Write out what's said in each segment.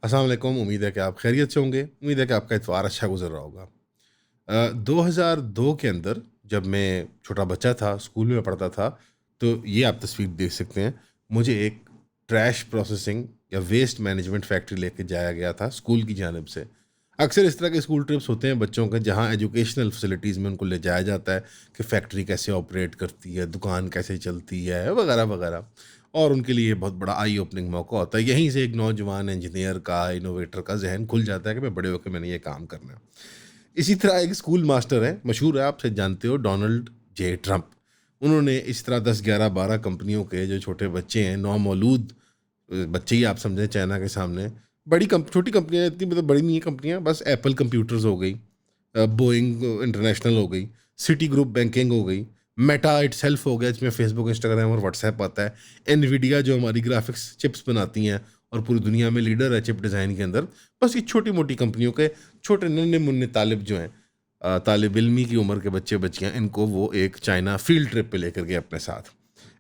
अस्सलाम वालेकुम। उम्मीद है कि आप खैरियत से होंगे। उम्मीद है कि आपका इतवार अच्छा गुजर रहा होगा। 2002 के अंदर जब मैं छोटा बच्चा था, स्कूल में पढ़ता था, तो ये आप तस्वीर देख सकते हैं। मुझे एक ट्रैश प्रोसेसिंग या वेस्ट मैनेजमेंट फैक्ट्री लेके जाया गया था स्कूल की जानिब से। अक्सर इस तरह के स्कूल ट्रिप्स होते हैं बच्चों के, जहाँ एजुकेशनल फैसिलिटीज़ में उनको ले जाया जाता है कि फैक्ट्री कैसे ऑपरेट करती है, दुकान कैसे चलती है, वगैरह वगैरह। और उनके लिए बहुत बड़ा आई ओपनिंग मौका होता है। यहीं से एक नौजवान इंजीनियर का, इनोवेटर का जहन खुल जाता है कि मैं बड़े होकर मैंने ये काम करना है। इसी तरह एक स्कूल मास्टर है, मशहूर है, आप शायद जानते हो, डोनाल्ड जे ट्रंप। उन्होंने इस तरह 10, 11, 12 कंपनियों के जो छोटे बच्चे हैं, नौमौलूद बच्चे ही आप समझें, चाइना के सामने छोटी कंपनियां, इतनी मतलब बड़ी नहीं है कंपनियां, बस एप्पल कंप्यूटर्स हो गई, बोइंग इंटरनेशनल हो गई, सिटी ग्रुप बैंकिंग हो गई, मेटा इटसेल्फ हो गया जिसमें फेसबुक, इंस्टाग्राम और व्हाट्सएप आता है, एनवीडिया जो हमारी ग्राफिक्स चिप्स बनाती हैं और पूरी दुनिया में लीडर है चिप डिज़ाइन के अंदर। बस ये छोटी मोटी कंपनियों के छोटे नन्हे मुन्ने तालिब जो हैं, तालिब इल्मी की उम्र के बच्चे बच्चियां, इनको वो एक चाइना फील्ड ट्रिप पे लेकर गए अपने साथ।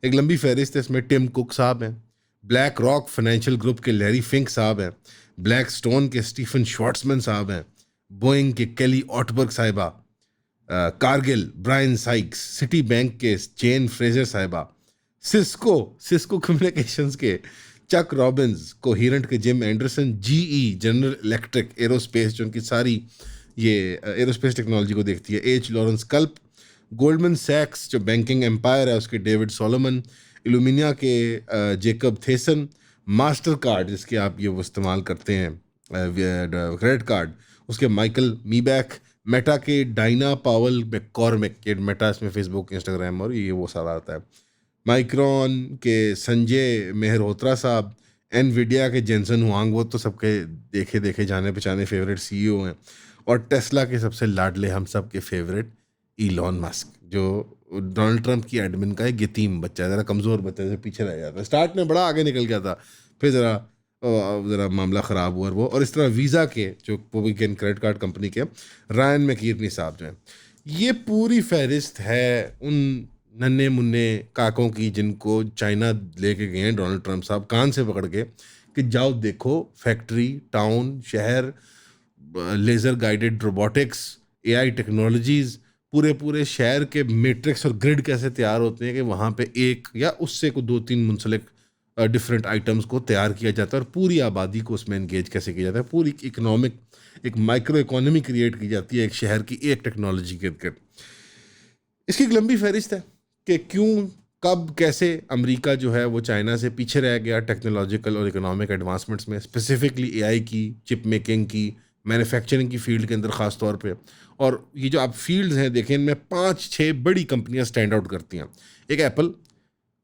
एक लंबी फहरिस्त है, इसमें टिम कुक साहब हैं, ब्लैक रॉक फाइनेंशियल ग्रुप के लैरी फिंक साहब हैं, ब्लैक स्टोन के स्टीफन श्वार्ट्समैन साहब हैं, बोइंग के केली ऑटबर्ग साहिबा, Cargill Brian Sykes, Citibank के चेन फ्रेजर साहिबा, सिस्को सिस्को कम्युनिकेशंस के चक रॉबिन्स, कोहिरेंट के Jim Anderson, GE general electric aerospace जो उनकी सारी ये एरोस्पेस टेक्नोलॉजी को देखती है, एच लॉरेंस कल्प, गोल्डमैन सैक्स जो बैंकिंग एम्पायर है उसके डेविड सोलोमन, इल्यूमिनिया के जेकब थेसन, मास्टर कार्ड जिसके आप ये वो इस्तेमाल करते हैं, क्रेडिट कार्ड, उसके माइकल मीबैक, मेटा के डाइना पावल मैककॉर्मिक, ये मेटा इसमें फेसबुक, इंस्टाग्राम और ये वो सारा आता है, माइक्रॉन के संजय मेहरोत्रा साहब, एनवीडिया के जेंसन हुआंग, वो तो सबके देखे देखे जाने पहचाने फेवरेट सीईओ हैं, और टेस्ला के सबसे लाडले हम सब के फेवरेट इलॉन मस्क, जो डोनाल्ड ट्रंप की एडमिन का एक यतीम बच्चा है, ज़रा कमज़ोर बच्चा से पीछे रह जाता है। स्टार्ट में बड़ा आगे निकल गया था, फिर ज़रा मामला ख़राब हुआ वो। और इस तरह वीज़ा के जो वो भी क्रेडिट कार्ड कंपनी के रायन मैकीर्नी साहब जो हैं, ये पूरी फहरिस्त है उन नन्हे मुन्ने काकों की जिनको चाइना लेके गए हैं डोनाल्ड ट्रंप साहब कान से पकड़ के कि जाओ देखो फैक्ट्री, टाउन, शहर, laser guided robotics, AI technologies, पूरे पूरे शहर के मैट्रिक्स और ग्रिड कैसे तैयार होते हैं कि वहाँ पे एक या उससे को 2-3 मुंसलिक डिफरेंट आइटम्स को तैयार किया जाता है और पूरी आबादी को उसमें एंगेज कैसे किया जाता है, पूरी इकोनॉमिक एक माइक्रो इकोनॉमी क्रिएट की जाती है एक शहर की एक टेक्नोलॉजी के इर्द। इसकी एक लंबी फहरिस्त है कि क्यों, कब, कैसे अमेरिका जो है वो चाइना से पीछे रह गया टेक्नोलॉजिकल और इकोनॉमिक एडवांसमेंट्स में, स्पेसिफिकली एआई की, चिप मेकिंग की, मैन्युफैक्चरिंग की फील्ड के अंदर ख़ास तौर पे। और ये जो आप फील्ड्स हैं देखें, इनमें 5-6 बड़ी कंपनियां स्टैंड आउट करती हैं। एक एप्पल,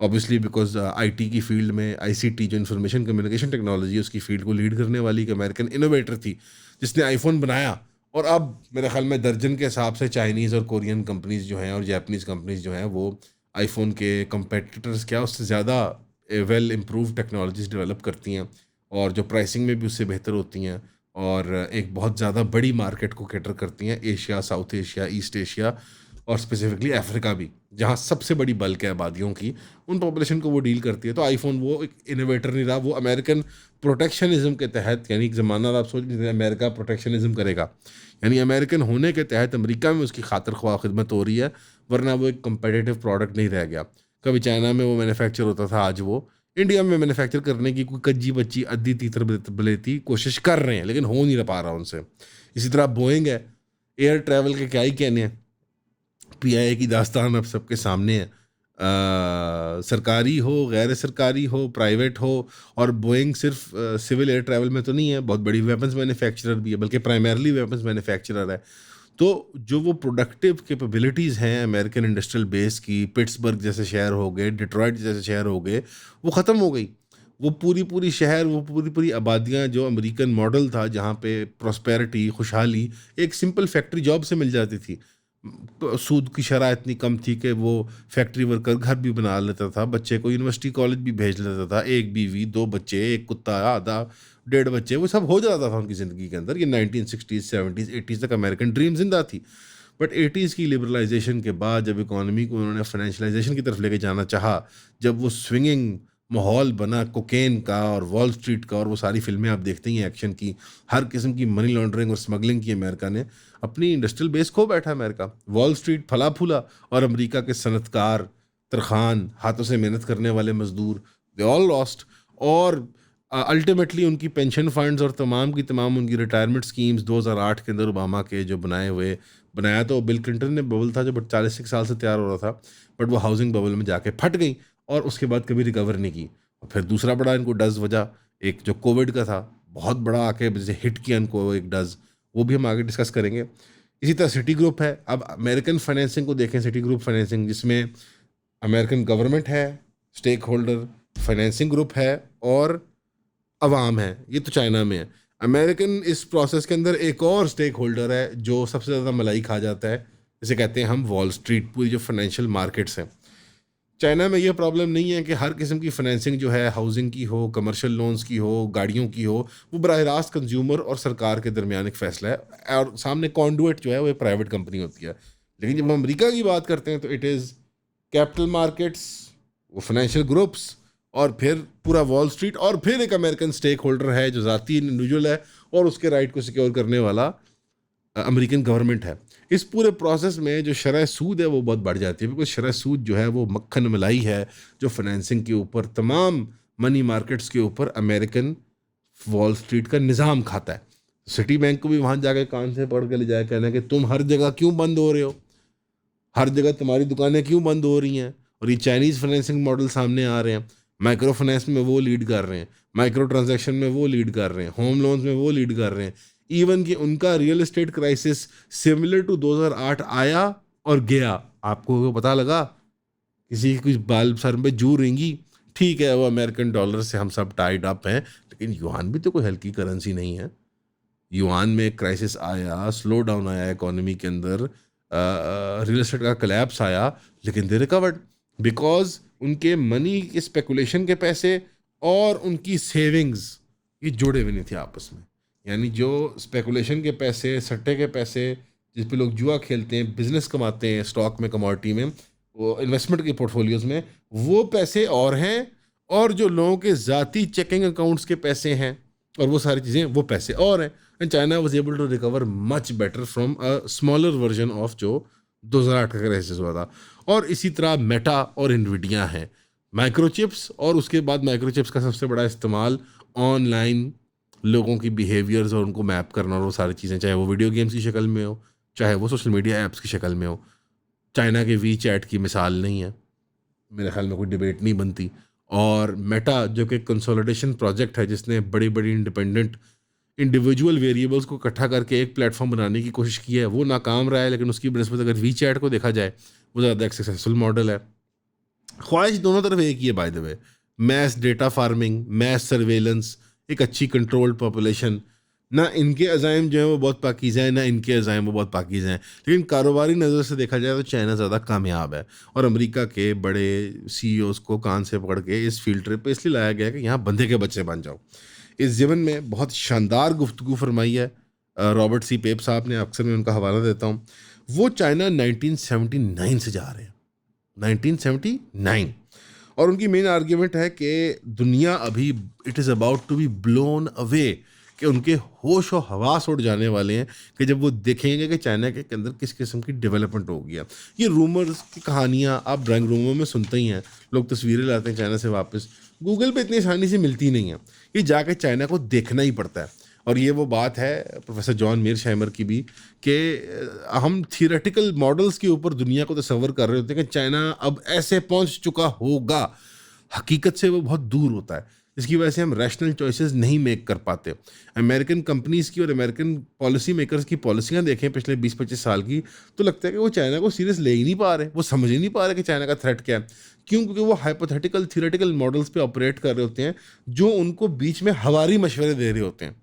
ऑब्वियसली बिकॉज आईटी की फील्ड में, आईसीटी जो इंफॉर्मेशन कम्युनिकेशन टेक्नोलॉजी, उसकी फील्ड को लीड करने वाली एक अमेरिकन इनोवेटर थी जिसने आईफोन बनाया। और अब मेरे ख्याल में दर्जन के हिसाब से चाइनीज़ और कोरियन कंपनीज जो हैं और जापानीज़ कंपनीज जो हैं वो आईफोन के कंपेटिटर्स क्या उससे ज़्यादा वेल इम्प्रूव टेक्नोलॉजीज डेवलप करती हैं और जो प्राइसिंग में भी उससे बेहतर होती हैं, और एक बहुत ज़्यादा बड़ी मार्केट को कैटर करती हैं, Asia, south Asia, east Asia और स्पेसिफिकली अफ्रीका भी, जहाँ सबसे बड़ी बल्क है आबादियों की, उन पॉपुलेशन को वो डील करती है। तो आईफोन वो एक इनोवेटर नहीं रहा, वो अमेरिकन प्रोटेक्शनिज्म के तहत, यानी एक ज़माना आप सोच लीजिए अमेरिका प्रोटेक्शनिज्म करेगा, यानी अमेरिकन होने के तहत अमेरिका में उसकी खातिर ख्वाह खिदमत हो रही है, वरना वो एक कंपेटिटिव प्रोडक्ट नहीं रह गया। कभी चाइना में वो मैन्युफैक्चर होता था, आज वो इंडिया में मैन्युफैक्चर करने की कोई कच्ची बच्ची अद्धी तीतर बलेती कोशिश कर रहे हैं, लेकिन हो नहीं पा रहा उनसे। इसी तरह बोइंग है, एयर ट्रैवल के क्या ही कहने हैं, पीआईए की दास्तान अब सबके सामने है। सरकारी हो, गैर सरकारी हो, प्राइवेट हो, और बोइंग सिर्फ सिविल एयर ट्रैवल में तो नहीं है, बहुत बड़ी वेपन्स मैन्युफैक्चरर भी है, बल्कि प्राइमरली वेपन्स मैन्युफैक्चरर है। तो जो वो प्रोडक्टिव कैपेबिलिटीज़ हैं अमेरिकन इंडस्ट्रियल बेस की, पिट्सबर्ग जैसे शहर हो गए, डिट्रॉयट जैसे शहर हो गए, वो ख़त्म हो गई। वो पूरी पूरी शहर, वो पूरी पूरी आबादियाँ, जो अमेरिकन मॉडल था जहाँ पे प्रॉस्पेरिटी, खुशहाली एक सिंपल फैक्ट्री जॉब से मिल जाती थी, सूद की शरह इतनी कम थी कि वो फैक्ट्री वर्कर घर भी बना लेता था, बच्चे को यूनिवर्सिटी कॉलेज भी भेज लेता था, एक बीवी, 2 बच्चे, एक कुत्ता, आधा 1.5 बच्चे, वो सब हो जाता था उनकी ज़िंदगी के अंदर। ये 1960s 70s 80s तक अमेरिकन ड्रीम जिंदा थी। बट 80s की लिबरलाइजेशन के बाद जब इकोनॉमी को उन्होंने फाइनेंशलाइजेशन की तरफ लेके जाना चाहा, जब वो स्विंगिंग माहौल बना कोकेन का और वॉल स्ट्रीट का, और वो सारी फिल्में आप देखते ही हैं एक्शन की, हर किस्म की मनी लॉन्ड्रिंग और स्मगलिंग की अमेरिका ने, अपनी इंडस्ट्रियल बेस खो बैठा अमेरिका। वॉल स्ट्रीट फला फूला और अमेरिका के सनतकार, तरखान, हाथों से मेहनत करने वाले मजदूर, दे ऑल लॉस्ट। और अल्टीमेटली उनकी पेंशन फंड्स और तमाम की तमाम उनकी रिटायरमेंट स्कीम्स 2008 के अंदर ओबामा के जो बनाया तो बिल क्लिंटन ने बबल था जो 40 साल से तैयार हो रहा था, बट वो हाउसिंग बबल में जाके फट गई और उसके बाद कभी रिकवर नहीं की। और फिर दूसरा बड़ा इनको डज वजह एक जो कोविड का था, बहुत बड़ा आके जैसे हिट किया इनको एक डज, वो भी हम आगे डिस्कस करेंगे। इसी तरह सिटी ग्रुप है। अब अमेरिकन फाइनेंसिंग को देखें, सिटी ग्रुप फाइनेंसिंग जिसमें अमेरिकन गवर्नमेंट है स्टेक होल्डर, फाइनेंसिंग ग्रुप है और अवाम है, ये तो चाइना में है। अमेरिकन इस प्रोसेस के अंदर एक और स्टेक होल्डर है जो सबसे ज़्यादा मलाई खा जाता है, जिसे कहते हैं हम वॉल स्ट्रीट, पूरी जो फाइनेंशियल मार्केट्स हैं। चाइना में ये प्रॉब्लम नहीं है कि हर किस्म की फाइनेंसिंग जो है, हाउसिंग की हो, कमर्शियल लोन्स की हो, गाड़ियों की हो, वो बराह रास्त कंज्यूमर और सरकार के दरमियान एक फ़ैसला है, और सामने कॉन्डुएट जो है वो एक प्राइवेट कंपनी होती है। लेकिन जब हम अमेरिका की बात करते हैं तो इट इज़ कैपिटल मार्केट्स, वो फाइनेंशियल ग्रुप्स, और फिर पूरा वॉल स्ट्रीट, और फिर एक अमेरिकन स्टेक होल्डर है जो ज़ाती इंडिविजुअल है और उसके राइट को सिक्योर करने वाला अमेरिकन गवर्नमेंट है। इस पूरे प्रोसेस में जो शरह सूद है वो बहुत बढ़ जाती है, बिकॉज शरह सूद जो है वो मक्खन मलाई है जो फाइनेंसिंग के ऊपर, तमाम मनी मार्केट्स के ऊपर अमेरिकन वॉल स्ट्रीट का निज़ाम खाता है। सिटी बैंक को भी वहाँ जाके कान से पकड़ के ले जाए, कहना कि तुम हर जगह क्यों बंद हो रहे हो, हर जगह तुम्हारी दुकानें क्यों बंद हो रही हैं। और ये चाइनीज़ फाइनेंसिंग मॉडल सामने आ रहे हैं, माइक्रो फाइनेंस में वो लीड कर रहे हैं, माइक्रो ट्रांजैक्शन में वो लीड कर रहे हैं, होम लोन्स में वो लीड कर रहे हैं। इवन कि उनका real estate crisis similar to 2008 आया और गया। आपको पता लगा किसी की कुछ बाल सर में जू रेंगी, ठीक है वो अमेरिकन डॉलर से हम सब टाइड अप हैं, लेकिन युआन भी तो कोई हल्की करेंसी नहीं है। युआन में क्राइसिस आया, स्लो डाउन आया इकोनॉमी के अंदर, रियल एस्टेट का कलेप्स आया, लेकिन दे रिकवर्ड बिकॉज उनके मनी के स्पेकुलेशन के पैसे और उनकी सेविंग्स ये जुड़े हुए नहीं थे आपस में। यानी जो स्पेकुलेशन के पैसे, सट्टे के पैसे, जिस पे लोग जुआ खेलते हैं, बिजनेस कमाते हैं स्टॉक में, कमोडिटी में, वो इन्वेस्टमेंट के पोर्टफोलियोज में, वो पैसे और हैं, और जो लोगों के ज़ाती चेकिंग अकाउंट्स के पैसे हैं और वो सारी चीज़ें, वो पैसे और हैं। And China was able to recover much better from a smaller version of जो 2008 का क्राइसिस हुआ था। और इसी तरह मेटा और इन्विडिया हैं, माइक्रोचिप्स, और उसके बाद माइक्रोचिप्स का सबसे बड़ा इस्तेमाल ऑनलाइन लोगों की बिहेवियर्स और उनको मैप करना और वो सारी चीज़ें, चाहे वो वीडियो गेम्स की शक्ल में हो, चाहे वो सोशल मीडिया ऐप्स की शक्ल में हो। चाइना के वी चैट की मिसाल नहीं है, मेरे ख्याल में कोई डिबेट नहीं बनती। और मेटा जो कि कंसोलिडेशन प्रोजेक्ट है, जिसने बड़ी बड़ी इंडिपेंडेंट इंडिविजुअल वेरिएबल्स को इकट्ठा करके एक प्लेटफॉर्म बनाने की कोशिश की है, वो नाकाम रहा है। लेकिन उसकी बनस्बत अगर वी चैट को देखा जाए, वो ज़्यादा एक सक्सेसफुल मॉडल है। ख्वाहिश दोनों तरफ एक ही है by the way, mass data farming, mass surveillance, एक अच्छी कंट्रोल्ड पॉपुलेशन। ना इनके अज़ाइम जो है वो बहुत पाकीज़ हैं, ना इनके अज़ाइम वो बहुत पाकीज़ हैं, लेकिन कारोबारी नज़र से देखा जाए तो चाइना ज़्यादा कामयाब है। और अमेरिका के बड़े सीईओज़ को कान से पकड़ के इस फील्ड ट्रिप पे इसलिए लाया गया कि यहाँ बंदे के बच्चे बन जाओ। इस ज़िमन में बहुत शानदार गुफ्तगू फरमाई है रॉबर्ट सी पेप साहब ने, अक्सर मैं उनका हवाला देता हूँ। वो चाइना 1979 से जा रहे हैं, 1979। और उनकी मेन आर्ग्यूमेंट है कि दुनिया अभी it is about to be blown away, कि उनके होश और हवास उड़ जाने वाले हैं कि जब वो देखेंगे कि चाइना के अंदर किस किस्म की डेवलपमेंट हो गया। ये रूमर्स की कहानियाँ आप ड्राइंग रूमों में सुनते ही हैं, लोग तस्वीरें लाते हैं चाइना से वापस, गूगल पे इतनी आसानी से मिलती नहीं है, ये जाके चाइना को देखना ही पड़ता है। और ये वो बात है प्रोफेसर जॉन मीरशाइमर की भी, कि हम थियोरेटिकल मॉडल्स के ऊपर दुनिया को तस्वर कर रहे होते हैं कि चाइना अब ऐसे पहुंच चुका होगा, हकीकत से वो बहुत दूर होता है। इसकी वजह से हम रैशनल चॉइसेस नहीं मेक कर पाते। अमेरिकन कंपनीज़ की और अमेरिकन पॉलिसी मेकर्स की पॉलिसियाँ देखें पिछले 20-25 साल की, तो लगता है कि वो चाइना को सीरियस ले ही नहीं पा रहे, वो समझ ही नहीं पा रहे कि चाइना का थ्रेट क्या है। क्यों? क्योंकि वो हाइपोथेटिकल थियोरेटिकल मॉडल्स पे ऑपरेट कर रहे होते हैं, जो उनको बीच में हवारी मशवरे दे रहे होते हैं,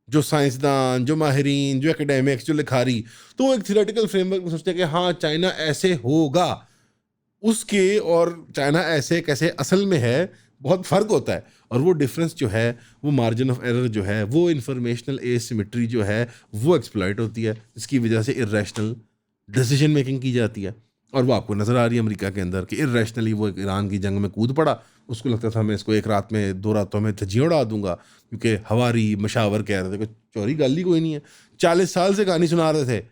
जो साइंसदान, जो माहिरीन, जो एकेडमिक्स, जो लिखारी, तो वो एक थियोरेटिकल फ्रेमवर्क में सोचते हैं कि हाँ चाइना ऐसे होगा, उसके और चाइना ऐसे कैसे असल में है बहुत फ़र्क होता है। और वो डिफरेंस जो है, वो मार्जिन ऑफ एरर जो है, वो इंफॉर्मेशनल एसिमेट्री जो है, वो एक्सप्लॉइट होती है, इसकी वजह से इरेशनल डिसीजन मेकिंग की जाती है। और वो आपको नज़र आ रही है अमेरिका के अंदर कि इरेशनली वो ईरान की जंग में कूद पड़ा। उसको लगता था मैं इसको एक रात में 2 रातों में धज्जियाँ उड़ा दूँगा, क्योंकि हवारी मशावर कह रहे थे कि चोरी गल ही कोई नहीं है। 40 साल से कहानी सुना रहे थे।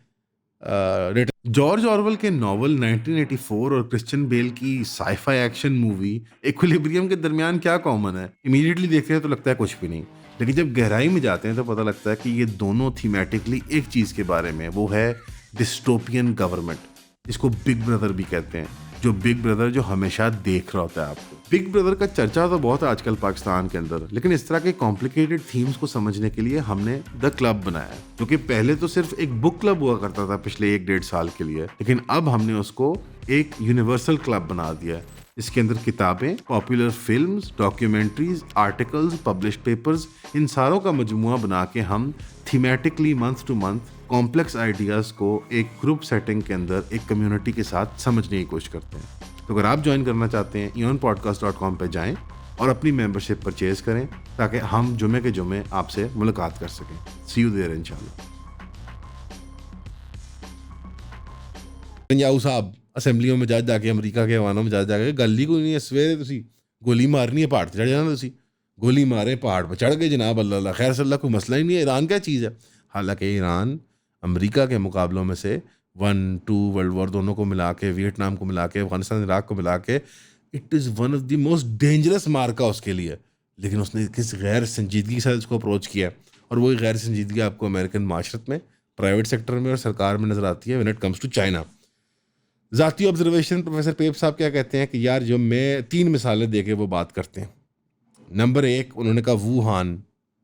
जॉर्ज ऑरवेल के नॉवल 1984 और क्रिश्चियन बेल की साइ-फाई एक्शन मूवी इक्विलिब्रियम के दरमियान क्या कॉमन है? इमीडिएटली देखते हैं तो लगता है कुछ भी नहीं। लेकिन जब गहराई में जाते हैं तो पता लगता है कि ये दोनों थीमेटिकली एक चीज़ के बारे में, वो है डिस्टोपियन गवर्नमेंट, जिसको बिग ब्रदर भी कहते हैं। जो बिग ब्रदर जो हमेशा देख रहा होता है आपको। बिग ब्रदर का चर्चा तो बहुत है आजकल पाकिस्तान के अंदर, लेकिन इस तरह के कॉम्प्लिकेटेड थीम्स को समझने के लिए हमने द क्लब बनाया है, जो कि पहले तो सिर्फ एक बुक क्लब हुआ करता था पिछले 1-1.5 साल के लिए, लेकिन अब हमने उसको एक यूनिवर्सल क्लब बना दिया है, इसके अंदर किताबें, popular films, documentaries, articles, published papers, इन सारों का मजमुआ बना के हम thematically month to month complex ideas को एक ग्रुप सेटिंग के अंदर एक कम्युनिटी के साथ समझने की कोशिश करते हैं। तो अगर आप ज्वाइन करना चाहते हैं, eonpodcast.com पे जाएं और अपनी मेंबरशिप परचेज करें, ताकि हम जुमे के जुमे आपसे मुलाकात कर सकें। सी यू देयर इंशाल्लाह। पंजाब साहब ਅਸੈਂਬਲੀਆਂ में ਜਾ ਕੇ ਅਮਰੀਕਾ के हवानों में जा के ਗੱਲ ਹੀ ਕੋਈ नहीं है। सवेरे ਤੁਸੀਂ गोली मारनी है, पहाड़ पर चढ़ जाना, ਤੁਸੀਂ गोली मारे पहाड़ पर चढ़ गए जनाब, अल्लाह अल्लाह खैर सल्ला, कोई मसला ही नहीं है। ईरान क्या चीज़ है? हालांकि ईरान अमेरिका के मुकाबलों में से 1-2 वर्ल्ड वॉर दोनों को मिला के, वियतनाम को मिला के, अफगानिस्तान इराक को मिला के, it is one of the most dangerous मार्का उसके लिए। लेकिन उसने किस गैर संजीदगी के साथ इसको अप्रोच किया, और वही गैर संजीदगी आपको अमेरिकन माशरत में, प्राइवेट सेक्टर में और सरकार में नज़र आती है when it comes to China. ज़ाती ऑब्जर्वेशन प्रोफेसर पेप साहब क्या कहते हैं कि यार, जो मैं 3 मिसालें दे के वो बात करते हैं। नंबर 1, उन्होंने कहा वुहान,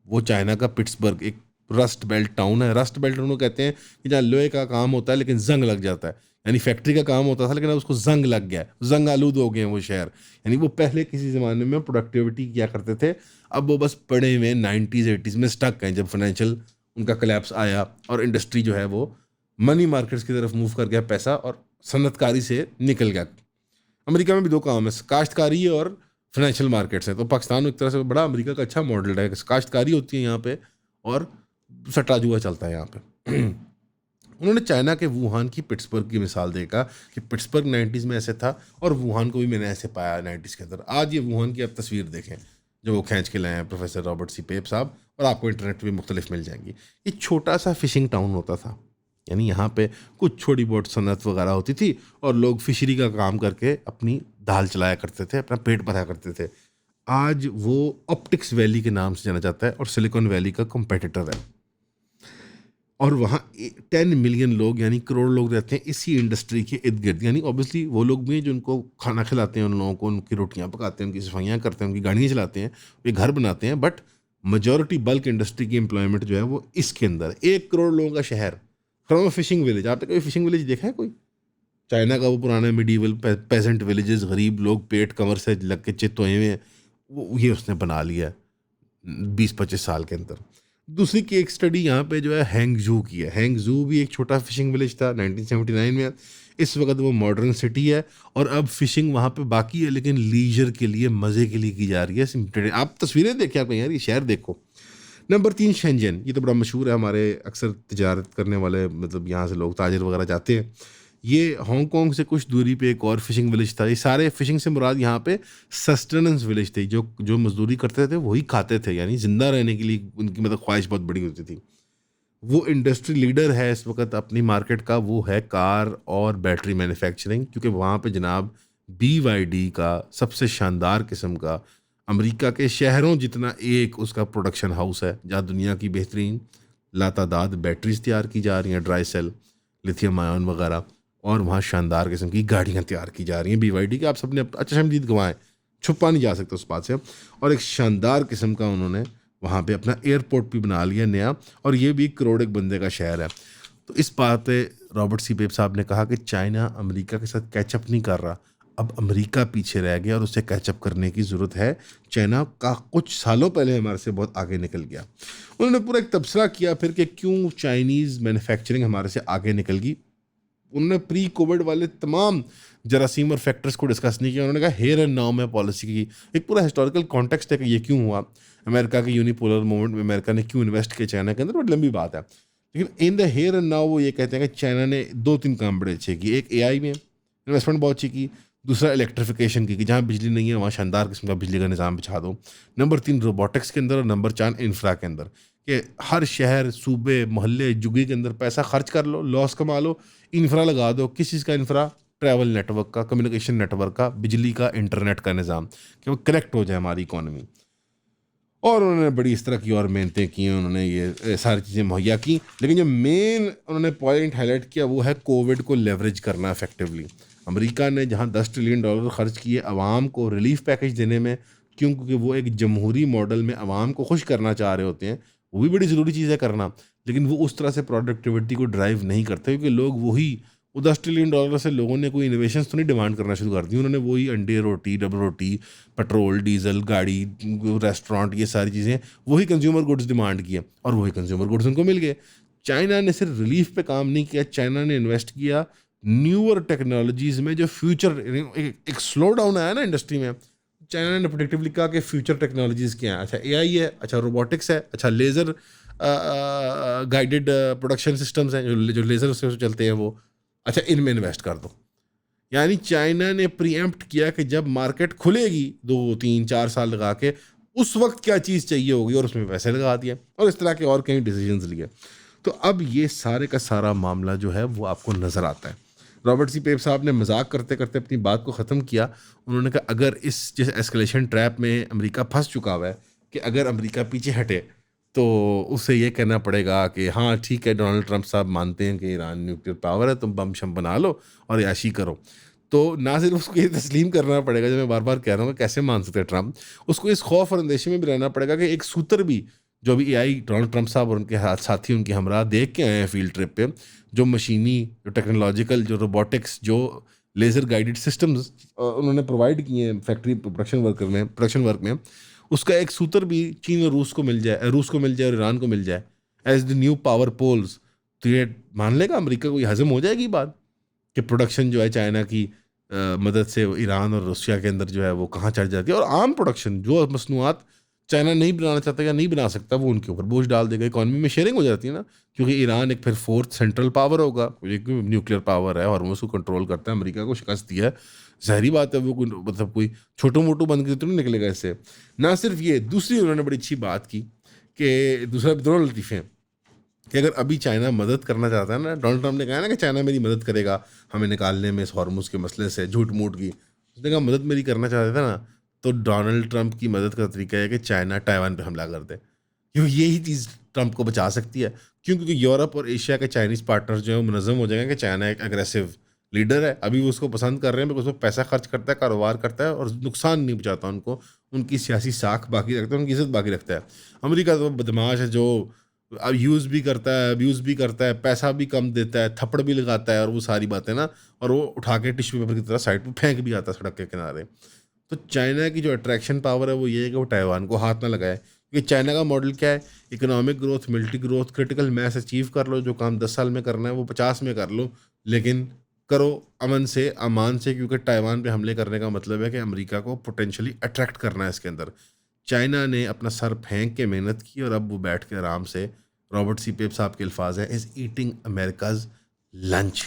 वो चाइना का पिट्सबर्ग, एक रस्ट बेल्ट टाउन है। रस्ट बेल्ट उन्होंने कहते हैं कि जहाँ लोहे का काम होता है लेकिन जंग लग जाता है, यानी फैक्ट्री का काम होता था लेकिन अब उसको जंग लग गया है, जंग आलूद हो गए हैं वो शहर। यानी वो पहले किसी ज़माने में प्रोडक्टिविटी किया करते थे, अब वो बस पड़े हुए 90s-80s में स्टक हैं, जब फाइनेंशियल उनका कलेप्स आया और इंडस्ट्री जो है वो मनी मार्केट्स की तरफ मूव कर गया, पैसा और सनतकारी से निकल गया। अमेरिका में भी 2 काम है, काश्तकारी और फाइनेंशियल मार्केट्स हैं। तो पाकिस्तान एक तरह से बड़ा अमेरिका का अच्छा मॉडल है। काश्तकारी होती है यहाँ पे और सट्टा जुआ चलता है यहाँ पे। उन्होंने चाइना के वुहान की पिट्सबर्ग की मिसाल देखा कि पिट्सबर्ग 90s में ऐसे था और वुहान को भी मैंने ऐसे पाया 90s के अंदर। आज ये वुहान की आप तस्वीर देखें जो वो खींच के लाए हैं प्रोफेसर रॉबर्ट सी पेप साहब, और आपको इंटरनेट पे मुख्तलिफ मिल जाएंगी। ये छोटा सा फिशिंग टाउन होता था, यानी यहाँ पे कुछ छोटी बहुत सनत वगैरह होती थी और लोग फिशरी का काम करके अपनी दाल चलाया करते थे, अपना पेट भरा करते थे। आज वो ऑप्टिक्स वैली के नाम से जाना जाता है और सिलिकॉन वैली का कंपेटिटर है, और वहाँ 10 मिलियन लोग यानी करोड़ लोग रहते हैं इसी इंडस्ट्री के इर्द गिर्द। यानी ऑब्वियसली वो लोग भी हैं जो उनको खाना खिलाते हैं, उन लोगों को उनकी रोटियाँ पकाते हैं, उनकी सफाइयाँ करते हैं, उनकी गाड़ियाँ चलाते हैं, वे घर बनाते हैं, बट मेजॉरिटी बल्क इंडस्ट्री की एम्प्लॉयमेंट जो है वो इसके अंदर। 1 करोड़ लोगों का शहर फ्रॉम अ फिशिंग विलेज। आपने कभी फिशिंग विलेज देखा है कोई? चाइना का वो पुराना मिडीवल पेजेंट विलेजेस, गरीब लोग पेट कमर से लग के चित हुए हैं, वो ये उसने बना लिया है 20-25 साल के अंदर। दूसरी की एक स्टडी यहाँ पे जो है हैंगजू की है। हैंगजू भी एक छोटा फिशिंग विलेज था 1979 में। इस वक्त वो मॉडर्न सिटी है और अब फिशिंग वहाँ पे बाकी है, लेकिन लीजर के लिए, मज़े के लिए की जा रही है। आप तस्वीरें देखिए, आप यार ये शहर देखो। नंबर 3 शेंजन, ये तो बड़ा मशहूर है, हमारे अक्सर तिजारत करने वाले, मतलब यहाँ से लोग ताजिर वगैरह जाते हैं। ये हांगकांग से कुछ दूरी पे एक और फिशिंग विलेज था। ये सारे फिशिंग से मुराद यहाँ पे सस्टेनेंस विलेज थे, जो जो मजदूरी करते थे वही खाते थे, यानी ज़िंदा रहने के लिए उनकी मतलब ख्वाहिश बहुत बड़ी होती थी। वो इंडस्ट्री लीडर है इस वक्त अपनी मार्केट का, वो है कार और बैटरी मैन्युफैक्चरिंग, क्योंकि वहाँ पे जनाब BYD का सबसे शानदार किस्म का, अमेरिका के शहरों जितना एक उसका प्रोडक्शन हाउस है, जहाँ दुनिया की बेहतरीन लातादाद बैटरीज तैयार की जा रही हैं, ड्राई सेल, लिथियम आयन वगैरह, और वहाँ शानदार किस्म की गाड़ियाँ तैयार की जा रही हैं BYD की। आप सबने अच्छा शमदीद गंवाएं, छुपा नहीं जा सकता उस बात से। और एक शानदार किस्म का उन्होंने वहाँ पे अपना एयरपोर्ट भी बना लिया नया, और ये भी 1 करोड़ एक बंदे का शहर है। तो इस बात पे रॉबर्ट सी पेप साहब ने कहा कि चाइना अमेरिका के साथ कैचअप नहीं कर रहा, अब अमेरिका पीछे रह गया और उससे कैचअप करने की ज़रूरत है। चाइना का कुछ सालों पहले हमारे से बहुत आगे निकल गया। उन्होंने पूरा एक तबसरा किया फिर कि क्यों चाइनीज़ मैन्युफैक्चरिंग हमारे से आगे निकल गई। उन्होंने प्री कोविड वाले तमाम जरासीम और फैक्टर्स को डिस्कस नहीं किया। उन्होंने कहा हेयर एंड नाउ में पॉलिसी की एक पूरा हिस्टोरिकल कॉन्टेक्स्ट है कि ये क्यों हुआ, अमेरिका के यूनिपोलर मूवमेंट में अमेरिका ने क्यों इन्वेस्ट किया चाइना के अंदर, बड़ी लंबी बात है। लेकिन in the here and now वो ये कहते हैं कि चाइना ने 2-3 काम बड़े अच्छे किए। एक AI में, इन्वेस्टमेंट बहुत अच्छी की। दूसरा इलेक्ट्रिफिकेशन की, कि जहाँ बिजली नहीं है वहाँ शानदार किस्म का बिजली का निज़ाम बिछा दो। नंबर 3 रोबोटिक्स के अंदर, और नंबर 4 इंफ्रा के अंदर, कि हर शहर, सूबे, मोहल्ले, जुगी के अंदर पैसा खर्च कर लो, लॉस कमा लो, इंफ्रा लगा दो। किस चीज़ का इंफ्रा? ट्रैवल नेटवर्क का, कम्युनिकेशन नेटवर्क का, बिजली का, इंटरनेट का निज़ाम, कि वो कनेक्ट हो जाए हमारी इकॉनमी। और उन्होंने बड़ी इस तरह की और मेहनतें की, उन्होंने ये सारी चीज़ें मुहैया की। लेकिन जो मेन उन्होंने पॉइंट हाईलाइट किया वो है कोविड को लेवरेज करना इफेक्टिवली। अमेरिका ने जहां $10 ट्रिलियन खर्च किए आवाम को रिलीफ पैकेज देने में, क्यों? क्योंकि वो एक जमहूरी मॉडल में आवाम को खुश करना चाह रहे होते हैं। वो भी बड़ी ज़रूरी चीज़ है करना, लेकिन वो उस तरह से प्रोडक्टिविटी को ड्राइव नहीं करते, क्योंकि लोग वही, वो $10 ट्रिलियन से लोगों ने कोई इनोवेशंस तो नहीं डिमांड करना शुरू कर दी। उन्होंने वही अंडे, रोटी, डबल रोटी, पेट्रोल, डीजल, गाड़ी, रेस्टोरेंट, ये सारी चीज़ें, वही कंज्यूमर गुड्स डिमांड किए, और वही कंज्यूमर गुड्स उनको मिल गए। चाइना ने सिर्फ रिलीफ पे काम नहीं किया, चाइना ने इन्वेस्ट किया न्यूअर टेक्नोलॉजीज में, जो फ्यूचर, एक स्लो डाउन आया ना इंडस्ट्री में, चाइना ने प्रोडक्टिवली कहा कि फ्यूचर टेक्नोलॉजीज क्या हैं। अच्छा, एआई है, अच्छा रोबोटिक्स है, अच्छा लेज़र गाइडेड प्रोडक्शन सिस्टम्स हैं, जो लेज़र से चलते हैं वो, अच्छा इनमें इन्वेस्ट कर दो। यानी चाइना ने प्रीएम्प्ट किया कि जब मार्केट खुलेगी 2 3 4 साल लगा के, उस वक्त क्या चीज़ चाहिए होगी, और उसमें पैसे लगा दिए, और इस तरह के और कई डिसीजंस लिए। तो अब ये सारे का सारा मामला जो है वो आपको नज़र आता है। रॉबर्ट सी पेप साहब ने मजाक करते करते अपनी बात को ख़त्म किया। उन्होंने कहा अगर इस जैसे एस्केलेशन ट्रैप में अमेरिका फंस चुका हुआ है, कि अगर अमेरिका पीछे हटे तो उसे ये कहना पड़ेगा कि हाँ ठीक है, डोनाल्ड ट्रंप साहब मानते हैं कि ईरान न्यूक्लियर पावर है, तुम बम शम बना लो और याशी करो। तो ना सिर्फ उसको ये तस्लीम करना पड़ेगा, जो मैं बार बार कह रहा हूँ कि कैसे मान सकते हैं ट्रंप, उसको इस खौफ और अंदेशे में भी रहना पड़ेगा कि एक सूत्र भी, जो अभी एआई डोनाल्ड ट्रंप साहब और उनके साथी, उनके हमरा देख के आए हैं फील्ड ट्रिप पे, जो मशीनी, जो टेक्नोलॉजिकल, जो रोबोटिक्स, जो लेज़र गाइडेड सिस्टम्स उन्होंने प्रोवाइड किए हैं फैक्ट्री प्रोडक्शन वर्क में, उसका एक सूत्र भी चीन और रूस को मिल जाए और ईरान को मिल जाए as the new power poles, तो ये मान लेगा अमेरिका को, ये हजम हो जाएगी बात, कि प्रोडक्शन जो है चाइना की मदद से ईरान और रशिया के अंदर जो है वो कहाँ चढ़ जाती है, और आम प्रोडक्शन जो मसनूआत चाइना नहीं बनाना चाहता या नहीं बना सकता, वो उनके ऊपर बोझ डाल देगा। इकॉनमी में शेयरिंग हो जाती है ना, क्योंकि ईरान एक फिर फोर्थ सेंट्रल पावर होगा, एक न्यूक्लियर पावर है और वो उसको कंट्रोल करता है, अमेरिका को शिकस्त दिया है, ज़ाहिरी बात है वो मतलब कोई छोटू मोटू बन के तो नहीं निकलेगा इससे। ना सिर्फ ये, दूसरी उन्होंने बड़ी अच्छी बात की कि दूसरा दोनों लतीफ़े, कि अगर अभी चाइना मदद करना चाहता है ना, डोनाल्ड ट्रंप ने कहा ना कि चाइना मेरी मदद करेगा हमें निकालने में इस हॉर्मुज के मसले से, झूठ मूठ की, उसने कहा मदद मेरी करना चाहता था ना, तो डोनाल्ड ट्रंप की मदद का तरीका है कि चाइना ताइवान पे हमला कर दे, क्योंकि यही चीज़ ट्रंप को बचा सकती है। क्यों? क्योंकि यूरोप और एशिया के चाइनीज़ पार्टनर्स जो है वो मुनज़्ज़म हो जाएंगे कि चाइना एक अग्रेसिव लीडर है। अभी वो उसको पसंद कर रहे हैं बिकॉज वो पैसा खर्च करता है, कारोबार करता है और नुकसान नहीं पहुंचाता उनको, उनकी सियासी साख बाकी रखता है, उनकी इज्जत बाकी रखता है। अमेरिका तो बदमाश है, जो अब यूज़ भी करता है, अब्यूज़ भी करता है, पैसा भी कम देता है, थप्पड़ भी लगाता है, और वो सारी बातें ना, और वो उठा के टिश्यू पेपर की तरह साइड पे फेंक भी आता है सड़क के किनारे। तो चाइना की जो अट्रैक्शन पावर है वो ये है कि वो ताइवान को हाथ ना लगाए, क्योंकि चाइना का मॉडल क्या है? Economic growth, military growth, critical mess achieve कर लो, जो काम 10 साल में करना है वो 50 में कर लो, लेकिन करो अमन से, अमान से, क्योंकि ताइवान पे हमले करने का मतलब है कि अमेरिका को पोटेंशियली अट्रैक्ट करना है इसके अंदर। चाइना ने अपना सर फेंक के मेहनत की, और अब वो बैठ के आराम से, रॉबर्ट सी पेप साहब के अल्फाज हैं, इज़ ईटिंग अमेरिकाज लंच।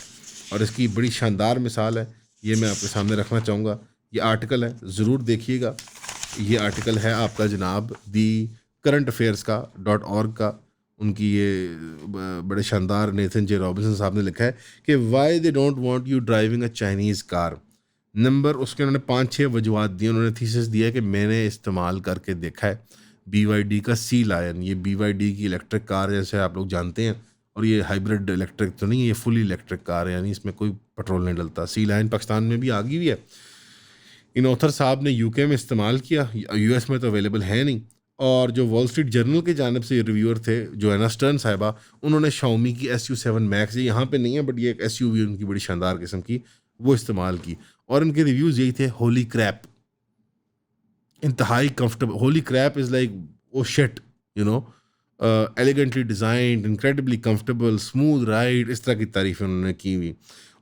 और इसकी बड़ी शानदार मिसाल है, ये मैं आपके सामने रखना चाहूँगा। ये आर्टिकल है, ज़रूर देखिएगा। ये आर्टिकल है आपका जनाब दी करंट अफेयर्स का .org का। उनकी ये बड़े शानदार नेथन जे रॉबिन्सन साहब ने लिखा है कि why they don't want you driving a Chinese car. Number उसके उन्होंने 5-6 वजूहत दिए। उन्होंने थीसिस दिया कि मैंने इस्तेमाल करके देखा है BYD का सी लायन। ये BYD की इलेक्ट्रिक कार जैसे आप लोग जानते हैं, और ये हाइब्रिड इलेक्ट्रिक तो नहीं है, ये फुली इलेक्ट्रिक कार है, यानी इसमें कोई पेट्रोल नहीं डलता। सी लायन पाकिस्तान में भी आ गई हुई है। इन ऑथर साहब ने यूके में इस्तेमाल किया, यूएस में तो अवेलेबल है नहीं। और जो वॉल स्ट्रीट जर्नल की जानब से रिव्यूअर थे जो एना स्टर्न साहिबा, उन्होंने शाओमी की SU7 मैक्स, ये यहाँ पे नहीं है बट ये एक SUV उनकी बड़ी शानदार किस्म की, वो इस्तेमाल की। और इनके रिव्यूज़ यही थे, होली क्रैप, इंतहाई comfortable, holy crap is like oh shit, you know, elegantly designed, incredibly comfortable, smooth ride, इस तरह की तारीफ़ें उन्होंने की हुई।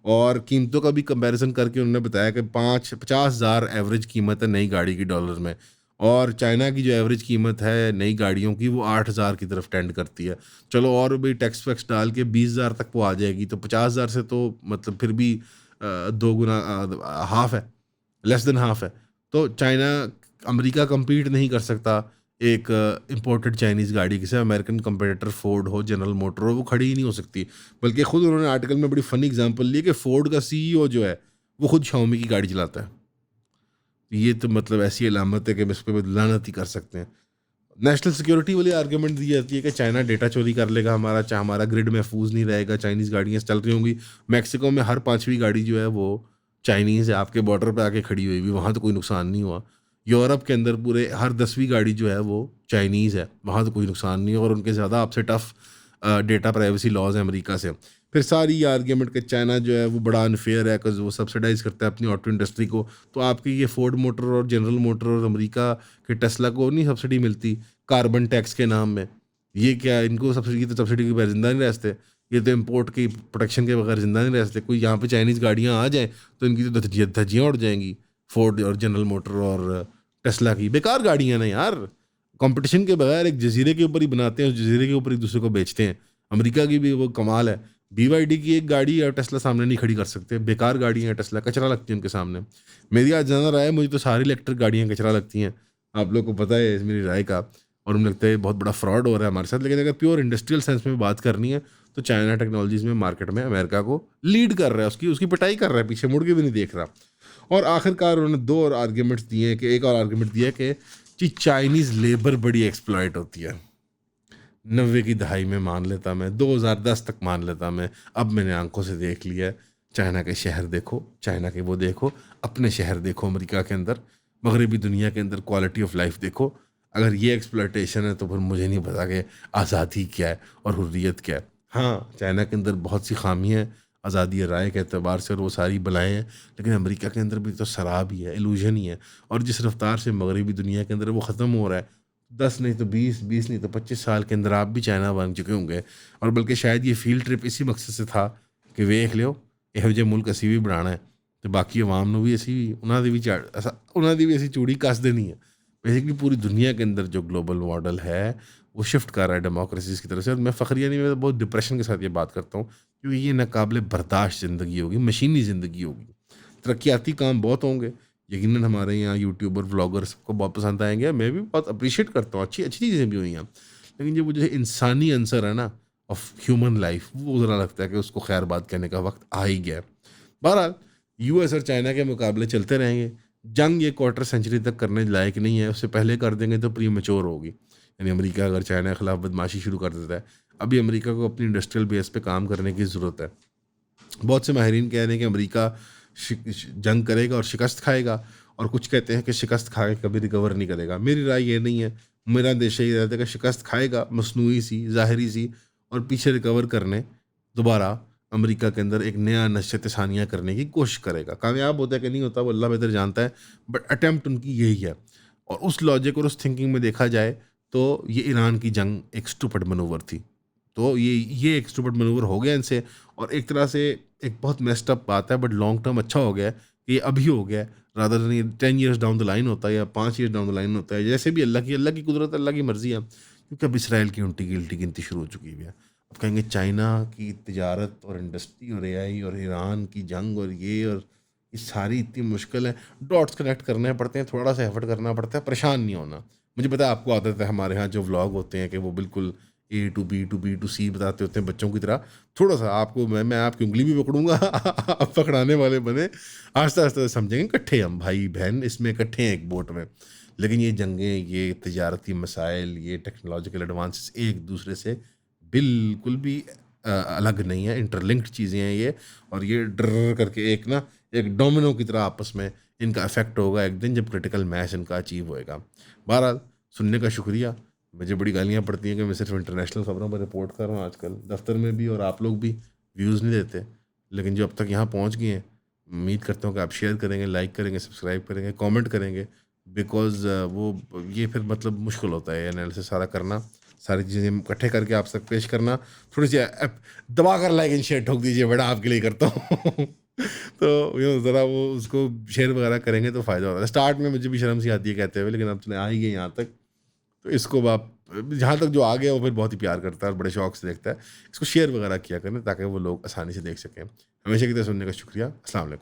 और कीमतों का भी कंपैरिजन करके उन्होंने बताया कि 50,000 एवरेज कीमत है नई गाड़ी की डॉलर में, और चाइना की जो एवरेज कीमत है नई गाड़ियों की वो 8,000 की तरफ टेंड करती है। चलो और भी टैक्स वैक्स डाल के 20,000 तक वो आ जाएगी, तो 50,000 से तो मतलब फिर भी दो गुना हाफ है, लेस देन हाफ है। तो चाइना, अमेरिका compete नहीं कर सकता एक इम्पोर्टेड चाइनीज़ गाड़ी के से। अमेरिकन कंपटीटर फोर्ड हो, जनरल मोटर हो, वो खड़ी ही नहीं हो सकती। बल्कि खुद उन्होंने आर्टिकल में बड़ी फ़नी एग्जांपल ली कि फोर्ड का सीईओ जो है वो खुद शाओमी की गाड़ी चलाता है। ये तो मतलब ऐसी अलामत है कि हम इस पे लानत ही कर सकते हैं। नेशनल सिक्योरिटी वाली आर्गुमेंट दी जाती है कि चाइना डेटा चोरी कर लेगा हमारा, चाहे हमारा ग्रिड महफूज नहीं रहेगा, चाइनीज़ गाड़ियाँ चल रही होंगी। मैक्सिको में हर पाँचवीं गाड़ी जो है वो चाइनीज़ है, आपके बॉर्डर पे आके खड़ी हुई हुई, वहाँ तो कोई नुकसान नहीं हुआ। यूरोप के अंदर पूरे हर 10वीं गाड़ी जो है वो चाइनीज़ है, वहाँ तो कोई नुकसान नहीं हुआ, और उनके ज़्यादा आपसे टफ डेटा प्राइवेसी लॉज हैं अमेरिका से। फिर सारी ये आर्ग्यूमेंट कि चाइना जो है वो बड़ा अनफेयर है बिकॉज़ वो सब्सिडाइज़ करता है अपनी ऑटो इंडस्ट्री को। तो आपकी ये फोर्ड मोटर और जनरल मोटर और अमेरिका के टेस्ला को नहीं सब्सिडी मिलती कार्बन टैक्स के नाम में। ये क्या, इनको सब्सिडी, तो सब्सिडी के बगैर ज़िंदा नहीं रह सकते। ये तो इम्पोर्ट की प्रोटेक्शन के बगैर ज़िंदा नहीं रह सकते। कोई यहाँ पे चाइनीज़ गाड़ियाँ आ जाएँ तो इनकी तो धज्जियाँ उड़ जाएंगी, फोर्ड और जनरल मोटर और टेस्ला की। बेकार गाड़ियाँ ना यार, कंपटीशन के बगैर एक जजीरे के ऊपर ही बनाते हैं, उस जजीरे के ऊपर एक दूसरे को बेचते हैं। अमेरिका की भी वो कमाल है, BYD की एक गाड़ी और टेस्ला सामने नहीं खड़ी कर सकते। बेकार गाड़ियाँ हैं टेस्ला, कचरा लगती है उनके सामने। मेरी आज जानना रहा है, मुझे तो सारी इलेक्ट्रिक गाड़ियाँ कचरा लगती हैं। आप लोग को पता है मेरी राय का, और मुझे लगता है बहुत बड़ा फ्रॉड हो रहा है हमारे साथ। लेकिन अगर प्योर इंडस्ट्रियल सेंस में बात करनी है तो चाइना टेक्नोलॉजीज़ में मार्केट में अमेरिका को लीड कर रहा है, उसकी उसकी पिटाई कर रहा है, पीछे मुड़ के भी नहीं देख रहा। और आखिरकार उन्होंने दो और आर्ग्यूमेंट्स दिए हैं कि एक और आर्ग्यूमेंट दिया है कि चाइनीज़ लेबर बड़ी एक्सप्लॉइट होती है। 90 की दहाई में मान लेता मैं, 2010 तक मान लेता मैं, अब मैंने आंखों से देख लिया है। चाइना के शहर देखो, चाइना के वो देखो, अपने शहर देखो अमेरिका के अंदर, मगरबी दुनिया के अंदर क्वालिटी ऑफ लाइफ देखो। अगर ये एक्सप्लॉयटेशन है तो फिर मुझे नहीं पता कि आज़ादी क्या है और हुर्रियत क्या है। हाँ, चाइना के अंदर बहुत सी खामियाँ हैं आज़ादी राय के अतबार से, और वो सारी बलाएँ हैं, लेकिन अमेरिका के अंदर भी तो शराब ही है, इल्यूजन ही है। और जिस रफ्तार से मगरबी दुनिया के अंदर वो ख़त्म हो रहा है, 10 नहीं तो 20, 20 नहीं तो 25 साल के अंदर आप भी चाइना बन चुके होंगे। और बल्कि शायद ये फील्ड ट्रिप इसी मकसद से था कि वेख लियो ਇਹੋ ਜਿਹੇ मुल्क असी भी बनाना है, तो बाकी अवाम ਨੂੰ भी असी उन्होंने भी उन्होंने भी असी चूड़ी कस देनी है। बेसिकली पूरी दुनिया के अंदर जो ग्लोबल मॉडल है वो शिफ्ट कर रहा है डेमोक्रेसीज़ की तरफ से। और मैं फ़खरिया नहीं, मैं बहुत डिप्रेशन के साथ ये बात करता हूँ, क्योंकि ये नाकाबिले बर्दाश्त ज़िंदगी होगी, मशीनी ज़िंदगी होगी। तरक्याती काम बहुत होंगे, यकीनन हमारे यहाँ यूट्यूबर व्लॉगर्स को बहुत पसंद आएंगे, मैं भी बहुत अप्रिशिएट करता हूँ, अच्छी अच्छी चीज़ें भी हुई हैं। लेकिन जो वो जो इंसानी आंसर है ना ऑफ ह्यूमन लाइफ, वो ज़रा लगता है कि उसको खैर बात कहने का वक्त आ ही गया है। बहरहाल US और चाइना के मुकाबले चलते रहेंगे। जंग ये क्वार्टर सेंचुरी तक करने लायक नहीं है, उससे पहले कर देंगे तो प्री मैच्योर होगी। यानी अमेरिका अगर चाइना के खिलाफ बदमाशी शुरू कर देता है, अभी अमेरिका को अपनी इंडस्ट्रियल बेस पे काम करने की ज़रूरत है। बहुत से माहिरीन कह रहे हैं कि अमेरिका जंग करेगा और शिकस्त खाएगा, और कुछ कहते हैं कि शिकस्त खा के कभी रिकवर नहीं करेगा। मेरी राय ये नहीं है, मेरा अंदेशा ये रहता है कि शिकस्त खाएगा मसनूई सी, ज़ाहिरी सी, और पीछे रिकवर करने दोबारा अमेरिका के अंदर एक नया नशत सानिया करने की कोशिश करेगा। कामयाब होता है कि नहीं होता वो अल्लाह बेहतर जानता है, बट अटैम्प्ट उनकी यही है। और उस लॉजिक और उस थिंकिंग में देखा जाए तो ये ईरान की जंग एक स्टूपिड मनूवर थी। तो ये एक स्टूपिड मनूवर हो गया इनसे, और एक तरह से एक बहुत मेस्ड अप बात है, बट लॉन्ग टर्म अच्छा हो गया है कि ये अभी हो गया है, रादर देन ये 10 ईयर्स डाउन द लाइन होता है या 5 ईयर्स डाउन द लाइन होता है। जैसे भी अल्लाह की कुदरत, अल्लाह की मर्जी है, क्योंकि अब इसराइल की उल्टी गिनती शुरू हो चुकी है। अब कहेंगे चाइना की तिजारत और इंडस्ट्री और AI और ईरान की जंग और ये सारी इतनी मुश्किल है, डॉट्स कनेक्ट करने पड़ते हैं, थोड़ा सा एफर्ट करना पड़ता है, परेशान नहीं होना। मुझे पता है आपको आदत है, हमारे यहाँ जो व्लॉग होते हैं कि वो बिल्कुल A to B to B to C बताते होते हैं बच्चों की तरह। थोड़ा सा आपको मैं आपकी उंगली भी पकड़ूंगा आप पकड़ाने वाले बने, आस्ते आस्ते समझेंगे, इकट्ठे हम भाई बहन इसमें इकट्ठे हैं एक बोट में। लेकिन ये जंगें, ये तजारती मसाइल, ये टेक्नोलॉजिकल एडवांसेस एक दूसरे से बिल्कुल भी अलग नहीं है, इंटरलिंक्ड चीज़ें हैं ये। और ये डर करके एक डोमिनो की तरह आपस में इनका इफेक्ट होगा एक दिन, जब क्रिटिकल मैच इनका अचीव होएगा। बहरहाल सुनने का शुक्रिया। मुझे बड़ी गालियाँ पड़ती हैं कि मैं सिर्फ इंटरनेशनल खबरों पर रिपोर्ट कर रहा हूँ आजकल, दफ्तर में भी, और आप लोग भी व्यूज़ नहीं देते। लेकिन जो अब तक यहाँ पहुँच गए हैं, उम्मीद करता हूँ कि आप शेयर करेंगे, लाइक करेंगे, सब्सक्राइब करेंगे, कमेंट करेंगे। बिकॉज़ वो ये फिर मतलब मुश्किल होता है एनालिसिस सारा करना, सारी चीज़ें इकट्ठे करके आप तक पेश करना। थोड़ी सी दबा कर लाइक एंड शेयर ठोक दीजिए, बड़ा आपके लिए करता हूँ तो ज़रा वो उसको शेयर वगैरह करेंगे तो फ़ायदा होता है। स्टार्ट में मुझे भी शर्म सी आती है कहते हुए, लेकिन अब चले आ ही गए यहाँ तक, तो इसको आप जहाँ तक जो आ गया वो फिर बहुत ही प्यार करता है और बड़े शौक से देखता है। इसको शेयर वगैरह किया करें ताकि वो लोग आसानी से देख सकें। हमेशा की तरह सुनने का शुक्रिया। अस्सलाम वालेकुम।